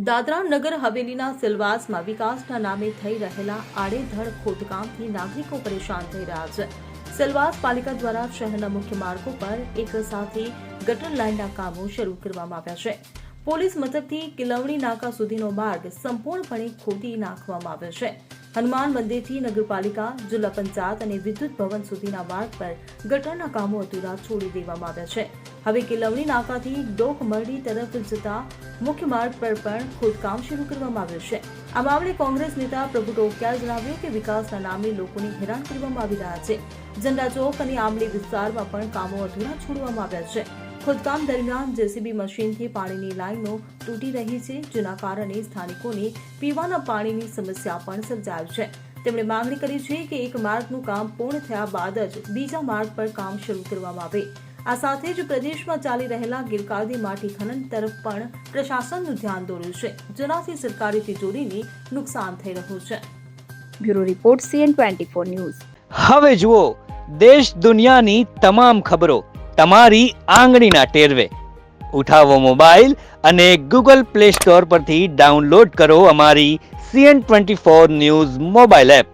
દાદરા નગર હવેલીના સિલવાસમાં વિકાસના નામે થઈ રહેલા આડેધડ ખોદકામથી નાગરિકો પરેશાન થઈ રહ્યા છે. સિલવાસ પાલિકા દ્વારા શહેરના મુખ્ય માર્ગો પર એક સાથે ગટર લાઇનના કામો શરૂ કરવામાં આવ્યા છે. પોલીસ મથકથી કિલવણી નાકા સુધીનો માર્ગ સંપૂર્ણપણે ખોદી નાખવામાં આવ્યો છે. હનુમાન મંદિરથી નગરપાલિકા, જિલ્લા પંચાયત અને વિદ્યુત ભવન સુધીના માર્ગ પર ગટરના કામો અધૂરા છોડી દેવામાં આવ્યા છે. હવે કિલવણી નાકાથી ડોકમરડી તરફ જતા મુખ્ય માર્ગ પર પણ ખોદકામ શરૂ કરવામાં આવ્યું છે. આ મામલે કોંગ્રેસ નેતા પ્રભુ ટોકિયાએ જણાવ્યું કે વિકાસના નામે લોકોને હેરાન કરવામાં આવી રહ્યા છે. ઝંડા ચોક અને આંબલી વિસ્તારમાં પણ કામો અધૂરા છોડવામાં આવ્યા છે. ખોદકામ દરમિયાન જેસીબી મશીનથી પાણીની લાઈનો તૂટી રહી છે, જેના કારણે સ્થાનિકોને પીવાના પાણીની સમસ્યા પણ સર્જાય છે. તેમણે માંગણી કરી છે કે એક માર્ગનું કામ પૂર્ણ થયા બાદ જ બીજા માર્ગ પર કામ શરૂ કરવામાં આવે. આ સાથે જ પ્રદેશમાં ચાલી રહેલા ગેરકાયદે માટી ખનન તરફ પણ પ્રશાસનનું ધ્યાન દોર્યું છે, જેનાથી સરકારી તિજોરીને નુકસાન થઈ રહ્યું છે. Bureau report CN24 news. હવે જુઓ દેશ દુનિયાની તમામ ખબરો તમારી આંગળીના ટેરવે. ઉઠાવો મોબાઈલ અને Google Play Store પરથી ડાઉનલોડ કરો અમારી CN24 ન્યૂઝ મોબાઈલ એપ.